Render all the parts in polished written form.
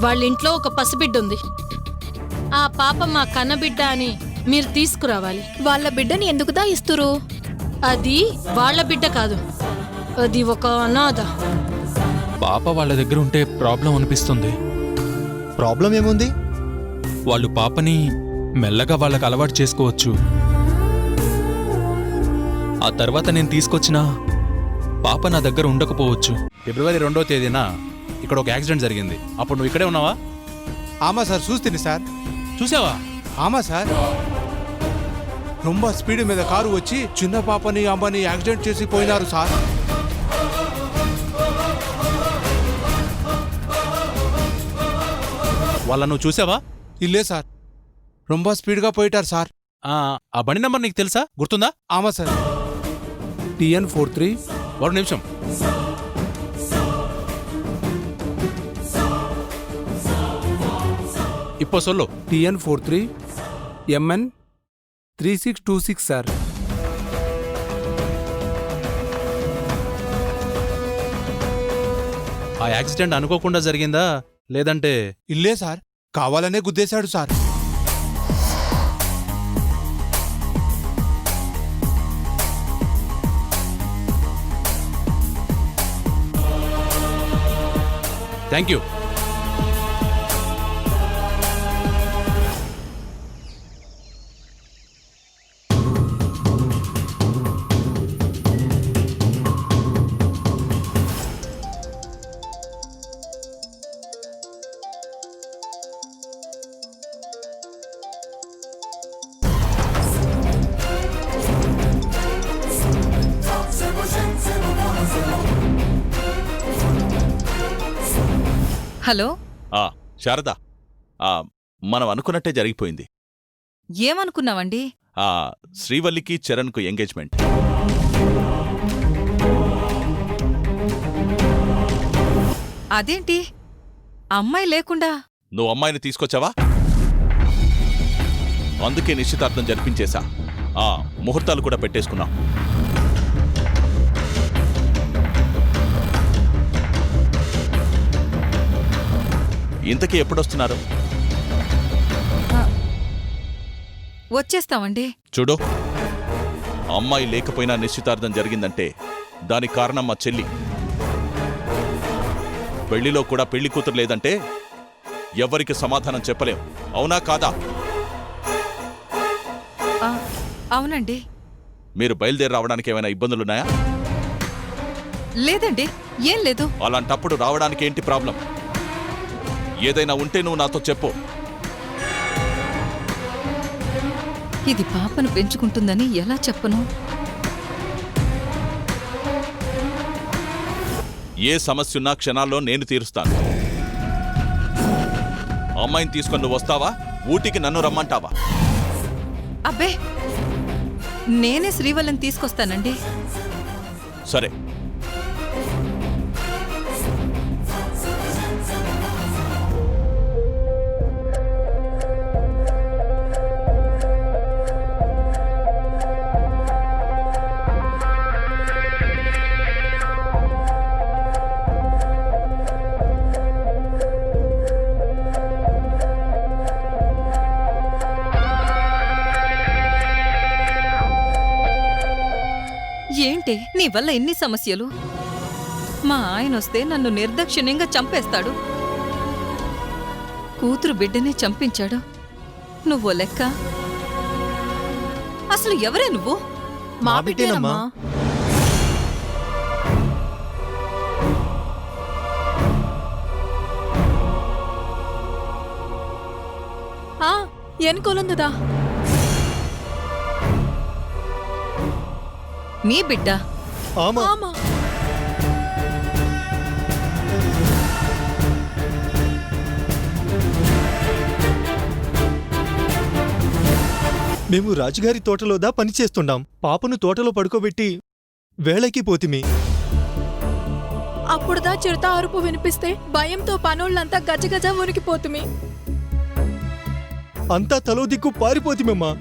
వాళ్ళింట్లో ఒక పసిబిడ్డ ఉంది. ఆ పాప మా కన్నబిడ్డ అని మీరు తీసుకురావాలి. వాళ్ళ బిడ్డని ఎందుకుదా ఇస్తురు? అది వాళ్ళ బిడ్డ కాదు, అది ఒక అనాథ. పాప వాళ్ళ దగ్గర ఉంటే ప్రాబ్లం అనిపిస్తుంది. ప్రాబ్లం ఏముంది? వాళ్ళు పాపని మెల్లగా వాళ్ళకి అలవాటు చేసుకోవచ్చు. ఆ తర్వాత నేను తీసుకొచ్చిన పాప నా దగ్గర ఉండకపోవచ్చు. ఫిబ్రవరి 2వ తేదీన ఇక్కడ ఒక యాక్సిడెంట్ జరిగింది. అప్పుడు నువ్వు ఇక్కడే ఉన్నావా? ఆమా సార్, చూస్తుంది సార్. చూసావా? ఆమా సార్, రొంబ స్పీడ్ మీద కారు వచ్చి చిన్న పాపని అమ్మని యాక్సిడెంట్ చేసి పోయినారు సార్. వాళ్ళ నువ్వు చూసావా? ఇల్లే సార్, రొంబ స్పీడ్గా పోయిటారు సార్. ఆ బండి నెంబర్ నీకు తెలుసా? గుర్తుందా? ఆమా సార్, TN43. ఒక నిమిషం. இப்போ சொல்லு. TN43 MN 3626 sir. ఆ యాక్సిడెంట్ అనుకోకుండా జరిగిందా లేదంటే? ఇల్లే సార్, కావాలనే గుద్దేశాడు sir. Thank you. Hello. Sharada, మనం అనుకున్నట్టే జరిగిపోయింది. ఏమనుకున్నావండి? శ్రీవల్లికి చరణ్కు ఎంగేజ్మెంట్. అదేంటి అమ్మాయి లేకుండా? నువ్వు అమ్మాయిని తీసుకొచ్చావా? అందుకే నిశ్చితార్థం జరిపించేశా. ముహూర్తాలు కూడా పెట్టేసుకున్నాం. ఇంతకీ ఎప్పుడొస్తున్నారు? వచ్చేస్తామండి. చూడు, అమ్మాయి లేకపోయినా నిశ్చితార్థం జరిగిందంటే దానికి కారణం మా చెల్లి. పెళ్లిలో కూడా పెళ్లి కూతురు లేదంటే ఎవరికి సమాధానం చెప్పలేం. అవునా కాదా? అవునండి. మీరు బయలుదేరి రావడానికి ఏమైనా ఇబ్బందులున్నాయా? లేదండి, ఏం లేదు. అలాంటప్పుడు రావడానికి ఏంటి ప్రాబ్లం? ఏదైనా ఉంటే నువ్వు నాతో చెప్పు. ఇది పాపను పెంచుకుంటుందని ఎలా చెప్పను? ఏ సమస్యున్నా క్షణాల్లో నేను తీరుస్తాను. అమ్మాయిని తీసుకొని నువ్వు వస్తావా? ఊటీకి నన్ను రమ్మంటావా? అబ్బే, నేనే శ్రీవల్లిని తీసుకొస్తానండి. సరే. ఏంటి నీ వల్ల ఎన్ని సమస్యలు? మా ఆయన వస్తే నన్ను నిర్దాక్షిణ్యంగా చంపేస్తాడు. కూతురు బిడ్డనే చంపించాడు. నువ్వో లెక్క. అసలు ఎవరే నువ్వు? మా బిడ్డేనమ్మా. ఎన్కొలందుదా నీ బిడ్డ? ఆమా. మేము రాజుగారి తోటలోదా పనిచేస్తుండాం. పాపను తోటలో పడుకోబెట్టి వేళకి పోతిమి. అప్పుడుదా చిరుత అరుపు వినిపిస్తే భయంతో పనోళ్ళంతా గజగజ వణికిపోతుమి. అంతా తలో దిక్కు పారిపోతిమమ్మా.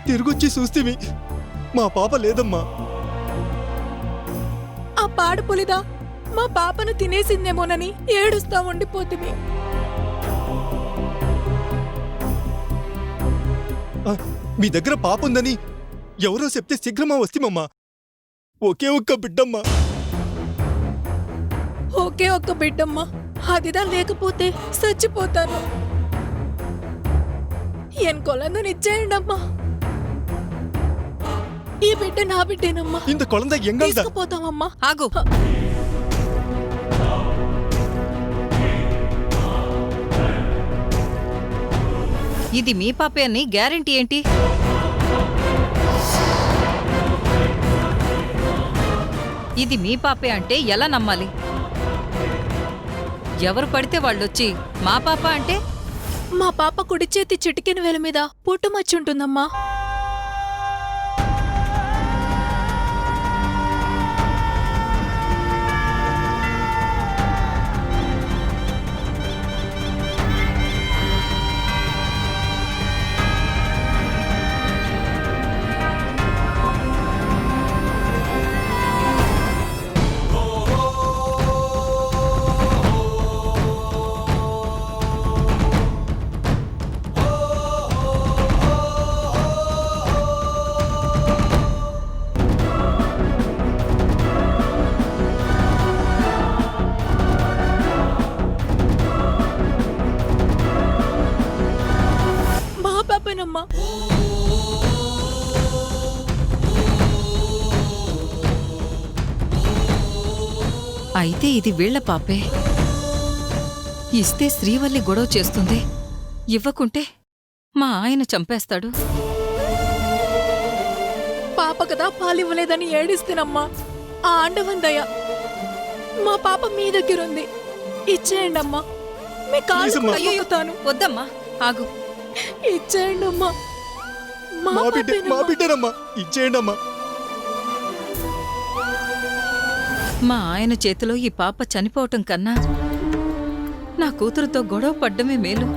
తిరిగొచ్చి చూస్తేమి మా పాప లేదమ్మా. ఆ పాడు పులిదా మా పాపను తినేసిందేమోనని ఏడుస్తా ఉండిపోతుంది. మీ దగ్గర పాప ఉందని ఎవరో చెప్తే శీఘ్రమా వస్తేమమ్మా. ఒకే ఒక్క బిడ్డమ్మా. ఒకే ఒక్క బిడ్డమ్మ, అదిదా లేకపోతే చచ్చిపోతాను. ఎన్కొలందని ఇచ్చేయండమ్మా. ఈ బిడ్డ నా బిడ్డేనమ్మా. ఇంత కొలంద ఎంగల్దా? తీసుకుపోతామమ్మా. ఆగు. ఇది మీ పాపే అని గ్యారెంటీ ఏంటి? ఇది మీ పాపే అంటే ఎలా నమ్మాలి? ఎవరు పడితే వాళ్ళొచ్చి మా పాప అంటే? మా పాప కుడి చేతి చిటికెన వేల మీద పుట్టుమచ్చుంటుందమ్మా. మా పాపేనమ్మా. అయితే ఇది వీళ్ల పాపే. ఇస్తే శ్రీవల్లి గొడవ చేస్తుంది, ఇవ్వకుంటే మా ఆయన చంపేస్తాడు. పాప కదా పాలివ్వలేదని ఏడిస్తేనమ్మా. ఆ ఆండవందయ్య మా పాప మీ దగ్గరుంది. ఇచ్చేయండమ్మా. మీ కాళ్ళు కూడా మొక్కుతాను. వద్దమ్మా, ఆగు. ఇచ్చేయండమ్మా. మా మా పాపేనమ్మా. బిడ్డనమ్మా. ఇచ్చేయండమ్మా. మా ఆయన చేతిలో ఈ పాప చనిపోవటం కన్నా నా కూతురుతో గొడవ పడ్డమే మేలు.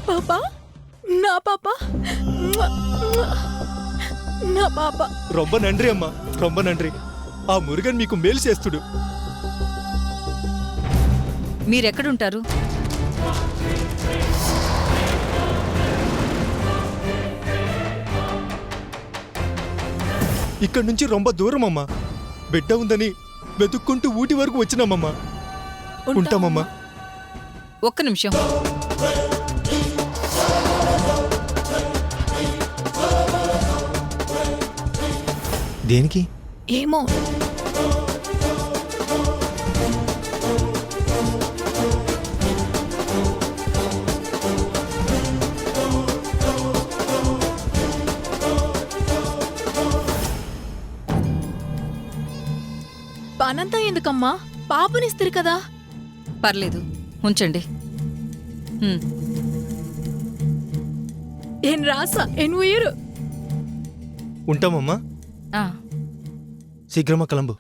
పాప, నా పాప, నా పాప. రొంబ నండ్రి అమ్మా, రొంబ నండ్రి. ఆ మురుగన్ మీకు మేలు చేస్తుడు. మీరెక్కడుంటారు? ఇక్కడి నుంచి రొంబ దూరం అమ్మా. బిడ్డ ఉందని వెతుక్కుంటూ ఊటి వరకు వచ్చినామమ్మా. ఉంటామమ్మా. ఒక్క నిమిషం. దేనికి? ఏమో. పనంతా ఎందుకమ్మా? పాపనిస్తారు కదా. పర్లేదు, ఉంచండి. హ్మ్. ఏం రాసా ఎన్ ఉయ్యరు. ఉంటామమ్మా. ఆ, శీఘ్రమా కలంబు.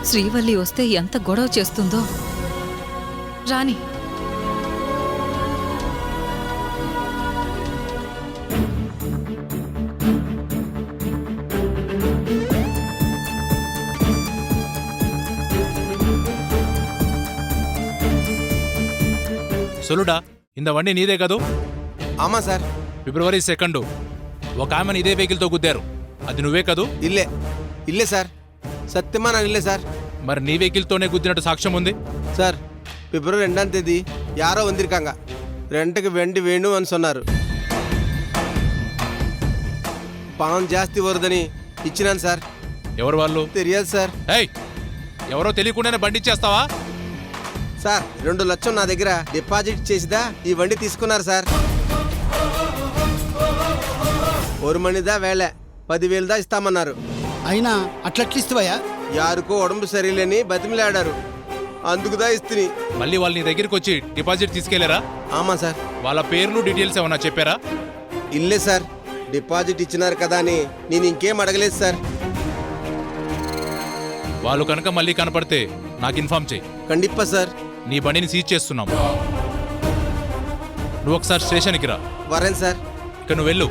శ్రీవల్లి వస్తే ఎంత గొడవ చేస్తుందో. రాని. సొలుడా, ఇంత వണ്ടി నీదే కదూ? ఆమా సార్. ఫిబ్రవరి 2 ఒక ఆమెను ఇదే వెహికల్తో గుద్దారు. అది నువ్వే కదూ? ఇల్లే ఇల్లే సార్. సత్యమా నా ఇల్లే సార్. మరి నీ వెహికల్తోనే గుద్దినట్టు సాక్ష్యం ఉంది. సార్, பிப்ரவரி 2ஆம் தேதி யாரோ வந்திருக்காங்க. ரெண்டுக்கு வெண்டி வேணும் అని சொன்னாరు. పణం జాస్తి వరదని ఇచ్చినాను సార్. ఎవరు వాళ్ళు? తెలియదు సార్. ఏయ్, ఎవరో తెలియకుండానే బండి ఇచ్చేస్తావా? సార్ 2 లక్షలు నా దగ్గర డిపాజిట్ చేసిదా ఈ బండి తీసుకున్నారు సార్. ஒரு மணிதா వేళ 10,000 దా ఇస్తామన్నారు. అయినా అట్లట్లిస్తువయ్యా? యారుకో ఒడంబు సరిలేని బతిమిలాడారు, అందుకుదా ఇస్తిని. మళ్ళీ వాళ్ళు నీ దగ్గరికి వచ్చి డిపాజిట్ తీసుకెళ్లారా? ఆమా సార్. వాళ్ళ పేర్లు డీటెయిల్స్ ఏమన్నా చెప్పారా? ఇల్లే సార్, డిపాజిట్ ఇచ్చినారు కదా అని నేను ఇంకేం అడగలేదు సార్. వాళ్ళు కనుక మళ్ళీ కనపడితే నాకు ఇన్ఫార్మ్ చేయి. కండిప్ప సార్. నీ బండిని సీజ్ చేస్తున్నాం. నువ్వు ఒకసారి స్టేషన్కి రా. వరేన్ సార్. ఇక నువ్వు వెళ్ళు.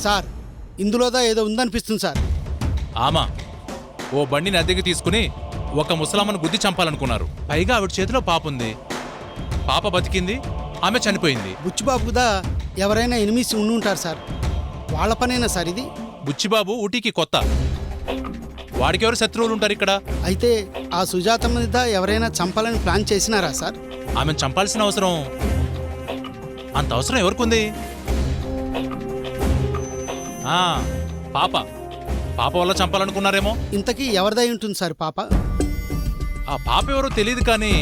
సార్ ఇందులోదా ఏదో ఉందనిపిస్తుంది సార్. ఆమా ఓ బండిని అద్దెకి తీసుకుని ఒక ముసలమ్మను గుద్ది చంపాలనుకున్నారు. పైగా ఆవిడ చేతిలో పాప ఉంది. పాప బతికింది, ఆమె చనిపోయింది. బుచ్చిబాబుదా ఎవరైనా ఎనిమిసి ఉండి ఉంటారు సార్. వాళ్ళ పనేనా సార్ ఇది? బుచ్చిబాబు ఊటీకి కొత్త. వాడికెవరు శత్రువులు ఉంటారు ఇక్కడ? అయితే ఆ సుజాత మీద ఎవరైనా చంపాలని ప్లాన్ చేసినారా సార్? ఆమెను చంపాల్సిన అవసరం, అంత అవసరం ఎవరికుంది? పాప పాప వల్ల చంపాలనుకున్నారేమో. ఇంతకీ ఎవరిదై ఉంటుంది సార్ పాప? ఆ పాప ఎవరో తెలియదు, కానీ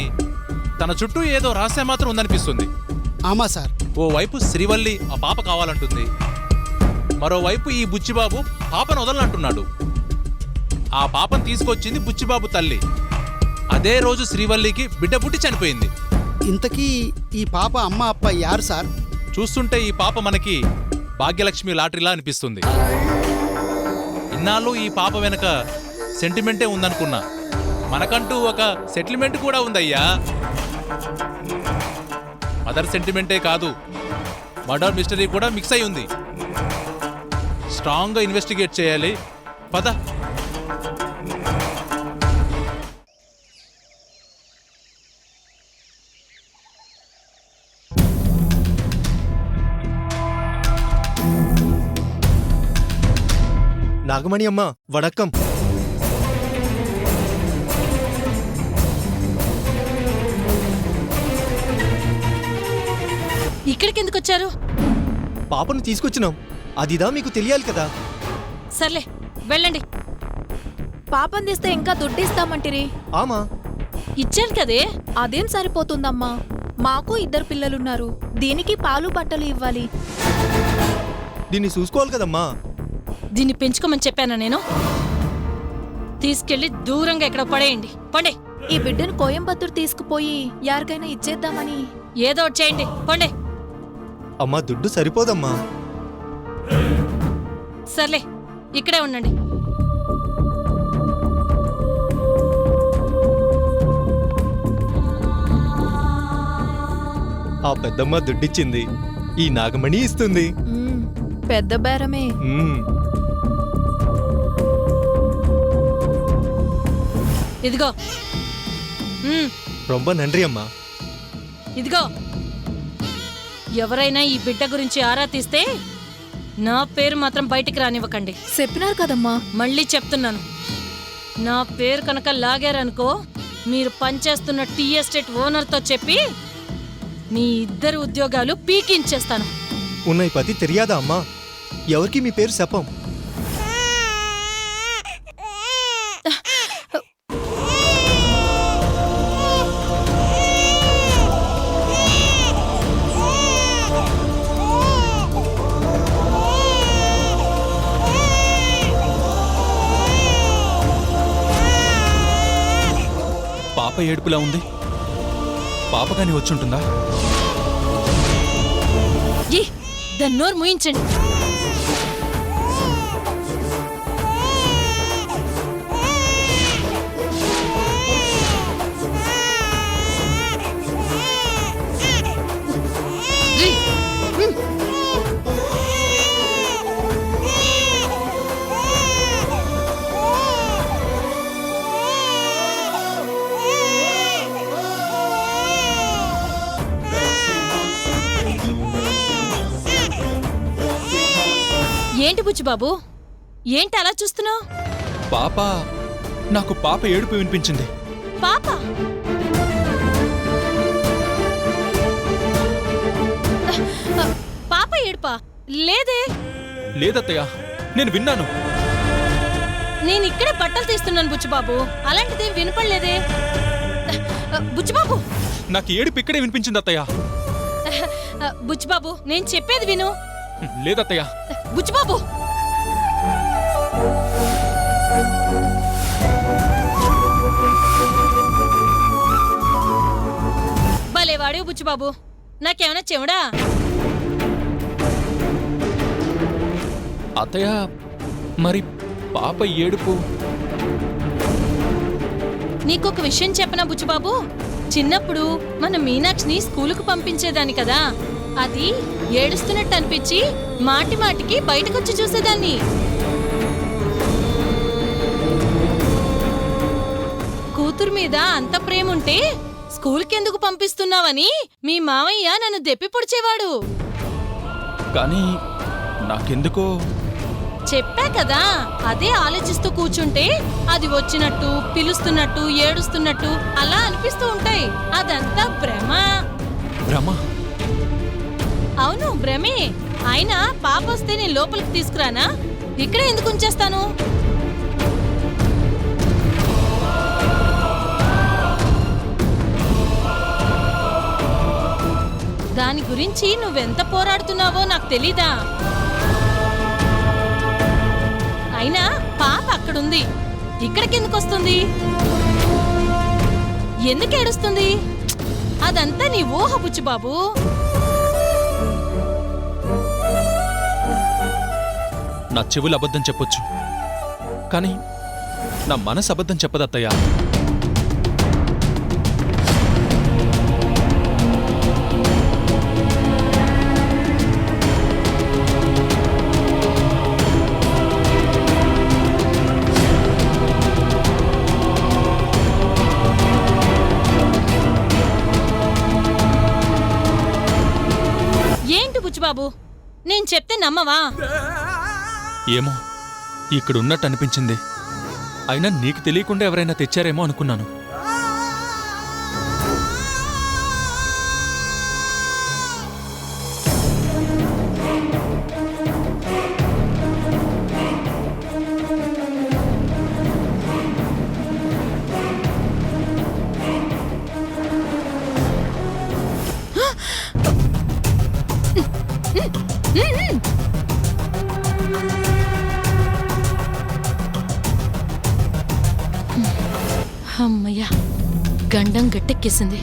తన చుట్టూ ఏదో రహస్యం మాత్రం ఉందనిపిస్తుంది. ఆమా సార్. ఓవైపు శ్రీవల్లి ఆ పాప కావాలంటుంది, మరోవైపు ఈ బుచ్చిబాబు పాపను వదలనంటున్నాడు. ఆ పాపను తీసుకొచ్చింది బుచ్చిబాబు తల్లి. అదే రోజు శ్రీవల్లికి బిడ్డ పుట్టి చనిపోయింది. ఇంతకీ ఈ పాప అమ్మ అప్ప యారు సార్? చూస్తుంటే ఈ పాప మనకి భాగ్యలక్ష్మి లాటరీలా అనిపిస్తుంది. ఇన్నాళ్ళు ఈ పాప వెనక సెంటిమెంటే ఉందనుకున్నా, మనకంటూ ఒక సెటిల్మెంట్ కూడా ఉందయ్యా. మదర్ సెంటిమెంటే కాదు, మర్డర్ మిస్టరీ కూడా మిక్స్ అయి ఉంది. స్ట్రాంగ్గా ఇన్వెస్టిగేట్ చేయాలి. పద. నాగమణి అమ్మ వణక్కం. ఇక్కడికి ఎందుకు వచ్చారు? పాపను తీసుకొచ్చినాం, అదిదా మీకు తెలియాలి కదా. సర్లే వెళ్ళండి. పాపం తీస్తే ఇంకా దుడ్డిస్తామంటిరి. ఆమా ఇచ్చాను కదే. అదేం సరిపోతుందమ్మా, మాకు 2 పిల్లలున్నారు. దీనికి పాలు బట్టలు ఇవ్వాలి. దీన్ని చూసుకోవాలి కదమ్మా. దీన్ని పెంచుకోమని చెప్పానా నేను? తీసుకెళ్లి దూరంగా ఎక్కడ పడేయండి. పండే. ఈ బిడ్డను కోయంబత్తూరు తీసుకుపోయి యారికైనా ఇచ్చేద్దామని. ఏదో ఒకటి చేయండి. పండే. అమ్మా దుడ్డు సరిపోదమ్మా. సర్లే ఇక్కడే ఉండండి. ఆ పెద్దమ్మ దుడ్డిచ్చింది, ఈ నాగమణి ఇస్తుంది. పెద్ద బేరమే. ఇదిగో. రొంబ నండ్రి అమ్మా. ఇదిగో, ఎవరైనా ఈ బిడ్డ గురించి ఆరా తీస్తే నా పేరు మాత్రం బయటికి రానివ్వకండి. చెప్పినారు కదమ్మా. మళ్ళీ చెప్తున్నాను, నా పేరు కనుక లాగారనుకో, మీరు పనిచేస్తున్న టీ ఎస్టేట్ ఓనర్తో చెప్పి మీ 2 ఉద్యోగాలు పీకించేస్తాను. ఉన్నయి పతి తెలియదా అమ్మా? ఎవరికి మీ పేరు చెప్పం. పాప ఏడుపులా ఉంది. పాప కానీ వచ్చుంటుందా? దాన్ని నోరు ముయించండి. ఏంటి బుచ్చిబాబు, ఏంటి అలా చూస్తున్నావు? పాప, నాకు పాప ఏడుపు వినిపించింది. పాప? పాప ఏడుపా? లేదే. లేదత్తయ్య, నేను విన్నాను. నేను ఇక్కడే బట్టలు తీస్తున్నాను బుచ్చిబాబు, అలాంటిదేం వినపడలేదే. బుచ్చిబాబు, నాకు ఏడుపు ఇక్కడే వినిపించింది అత్తయ్య. బుచ్చిబాబు నేను చెప్పేది విను. లేదత్తయ్య. బుచ్చిబాబు, భలేవాడు బుచ్చిబాబు, నాకేమైనా చెవుడా? అత్తయ్య, మరి పాప ఏడుపు? నీకొక విషయం చెప్పనా బుచ్చిబాబు? చిన్నప్పుడు మన మీనాక్షిని స్కూలుకు పంపించేదాన్ని కదా, అది ఏడుస్తున్నట్టు అనిపించి మాటి మాటికి బయటకొచ్చి చూసేదాన్ని. కూతురు మీద అంత ప్రేముంటే స్కూల్కెందుకు పంపిస్తున్నావని మీ మావయ్య నన్ను దెప్పి పొడిచేవాడు. కానీ నాకెందుకో చెప్పా కదా, అదే ఆలోచిస్తూ కూర్చుంటే అది వచ్చినట్టు, పిలుస్తున్నట్టు, ఏడుస్తున్నట్టు అలా అనిపిస్తూ ఉంటాయి. అదంతా భ్రమ. భ్రమ? అవును, భ్రమే. అయినా పాప వస్తే నేను లోపలికి తీసుకురానా? ఇక్కడే ఎందుకు ఉంచేస్తాను? దాని గురించి నువ్వెంత పోరాడుతున్నావో నాకు తెలీదా? అయినా పాప అక్కడుంది, ఇక్కడికెందుకు వస్తుంది? ఎందుకు ఏడుస్తుంది? అదంతా నీ ఊహ బుచ్చిబాబు. నా చెవులు అబద్ధం చెప్పొచ్చు, కానీ నా మనసు అబద్ధం చెప్పదత్తయ్య. ఏంటి బుచ్చిబాబు, నేను చెప్తే నమ్మవా? ఏమో, ఇక్కడున్నట్టు అనిపించింది. అయినా నీకు తెలియకుండా ఎవరైనా తెచ్చారేమో అనుకున్నాను. అమ్మయ్యా, గండం గట్టెక్కేసింది.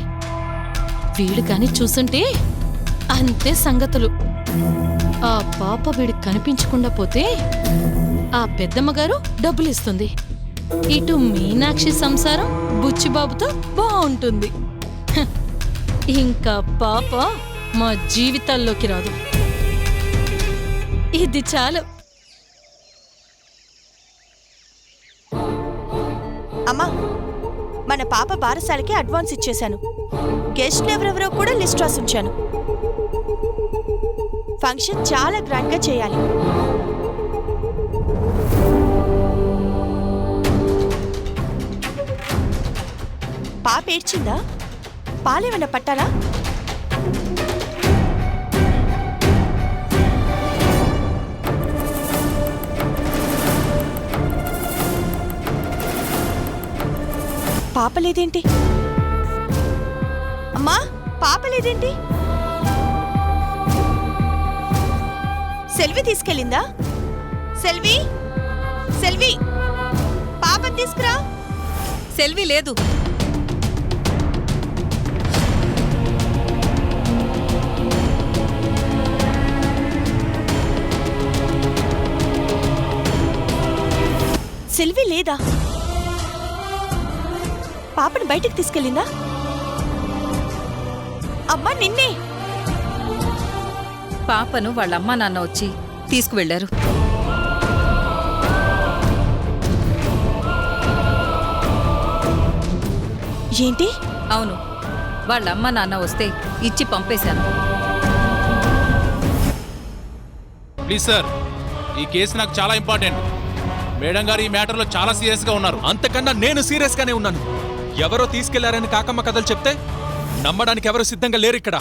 వీడు కాని చూసుంటే అంతే సంగతులు. ఆ పాప వీడికి కనిపించకుండా పోతే ఆ పెద్దమ్మగారు డబ్బులిస్తుంది, ఇటు మీనాక్షి సంసారం బుచ్చిబాబుతో బాగుంటుంది. హ, ఇంకా పాప మా జీవితాల్లోకి రాదు. ఇది చాలు. అమ్మా, మన పాప బారసాలకి అడ్వాన్స్ ఇచ్చేశాను. గెస్ట్లు ఎవరెవరో కూడా లిస్ట్ రాసి ఉంచాను. ఫంక్షన్ చాలా గ్రాండ్ గా చేయాలి. పాప ఏడ్చిందా? పాలేమన్నా పట్టాలా? పాప లేదేంటి? అమ్మా, పాప లేదేంటి? సెల్వి తీసుకెళ్ళిందా? సెల్వి, సెల్వి, పాపని తీసుకురా. సెల్వి లేదు. సెల్వి లేదా? పాపని బయటికి తీసుకెళ్ళిందా? అమ్మా, నిన్నే. పాపను వాళ్ళ అమ్మా నాన్న వచ్చి తీసుకువెళ్లారు. ఏంటి? అవును, వాళ్ళ అమ్మా నాన్న వస్తే ఇచ్చి పంపేశాను. ప్లీజ్ సార్, ఈ కేసు నాకు చాలా ఇంపార్టెంట్. మేడం గారు ఈ మ్యాటర్లో చాలా సీరియస్గా ఉన్నారు. అంతకన్నా నేను సీరియస్గానే ఉన్నాను. ఎవరో తీసుకెళ్లారని కాకమ్మ కథలు చెప్తే నమ్మడానికి ఎవరో సిద్ధంగా లేరు ఇక్కడ.